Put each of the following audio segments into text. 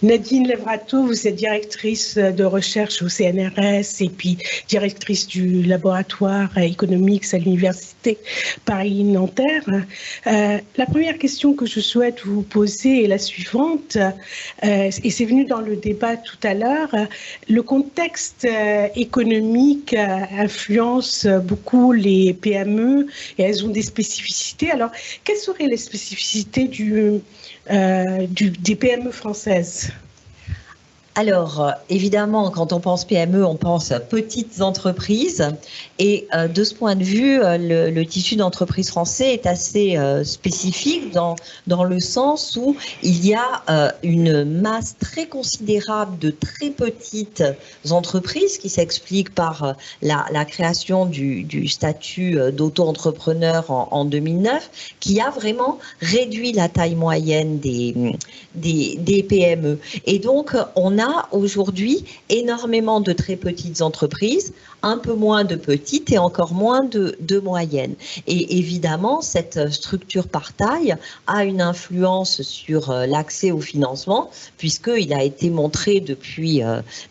Nadine Levrato, vous êtes directrice de recherche au CNRS et puis directrice du laboratoire économique à l'Université Paris-Nanterre. La première question que je souhaite vous poser est la suivante, et c'est venu dans le débat tout à l'heure. Le contexte économique influence beaucoup les PME et elles ont des spécificités. Alors, quelles seraient les spécificités des PME françaises? Alors, évidemment, quand on pense PME, on pense petites entreprises. Et de ce point de vue, le tissu d'entreprise français est assez spécifique dans le sens où il y a une masse très considérable de très petites entreprises qui s'explique par la création du statut d'auto-entrepreneur en 2009, qui a vraiment réduit la taille moyenne des PME. Et donc, on a aujourd'hui énormément de très petites entreprises, un peu moins de petites et encore moins de moyennes. Et évidemment, cette structure par taille a une influence sur l'accès au financement, puisqu'il a été montré depuis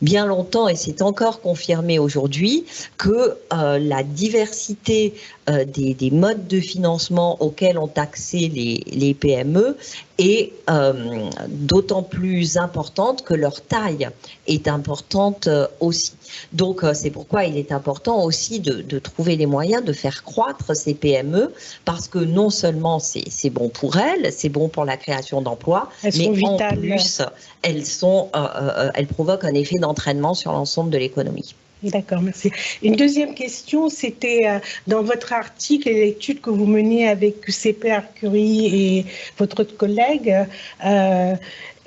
bien longtemps, et c'est encore confirmé aujourd'hui, que la diversité des modes de financement auxquels ont accès les PME est d'autant plus importante que leur taille est importante aussi. Donc c'est pourquoi il est important aussi de trouver les moyens de faire croître ces PME, parce que non seulement c'est bon pour elles, c'est bon pour la création d'emplois, mais en plus elles provoquent un effet d'entraînement sur l'ensemble de l'économie. D'accord, merci. Une deuxième question, c'était dans votre article et l'étude que vous menez avec CPR Curie et votre collègue,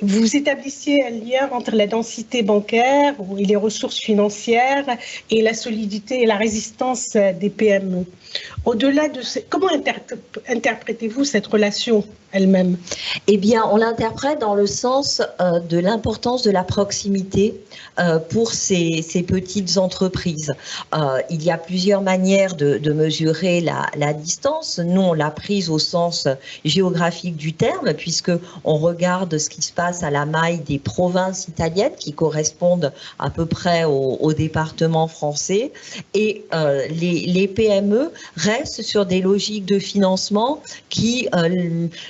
vous établissiez un lien entre la densité bancaire et les ressources financières et la solidité et la résistance des PME. Au-delà de comment interprétez-vous cette relation elle-même? Eh bien, on l'interprète dans le sens de l'importance de la proximité pour ces petites entreprises. Il y a plusieurs manières de mesurer la distance. Nous, on l'a prise au sens géographique du terme, puisque on regarde ce qui se passe à la maille des provinces italiennes qui correspondent à peu près au département français. Et les PME restent sur des logiques de financement qui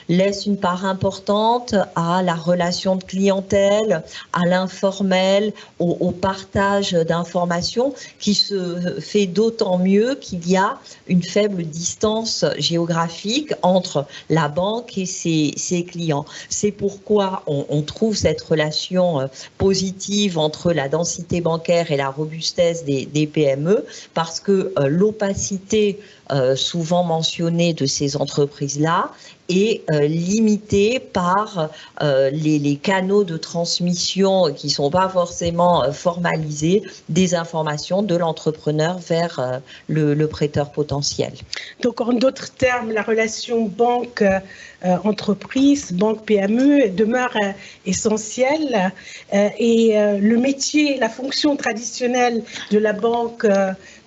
laisse une part importante à la relation de clientèle, à l'informel, au partage d'informations, qui se fait d'autant mieux qu'il y a une faible distance géographique entre la banque et ses clients. C'est pourquoi on trouve cette relation positive entre la densité bancaire et la robustesse des PME, parce que l'opacité souvent mentionnée de ces entreprises-là est limitée par les canaux de transmission qui ne sont pas forcément formalisés des informations de l'entrepreneur vers le prêteur potentiel. Donc, en d'autres termes, la relation banque-entreprise, banque-PME demeure essentielle et le métier, la fonction traditionnelle de la banque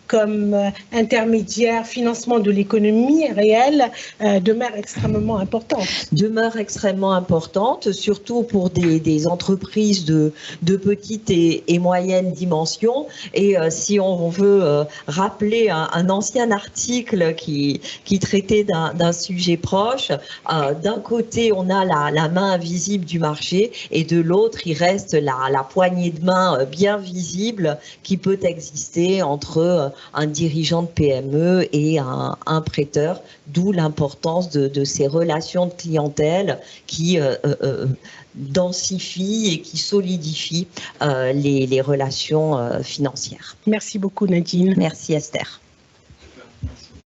comme intermédiaire, financement de l'économie réelle, demeure extrêmement importante. Demeure extrêmement importante, surtout pour des entreprises de petite et moyenne dimension. Et si on veut rappeler un ancien article qui traitait d'un sujet proche, d'un côté on a la main invisible du marché et de l'autre il reste la poignée de main bien visible qui peut exister entre un dirigeant de PME et un prêteur, d'où l'importance de ces relations de clientèle qui densifient et qui solidifient les relations financières. Merci beaucoup Nadine. Merci Esther.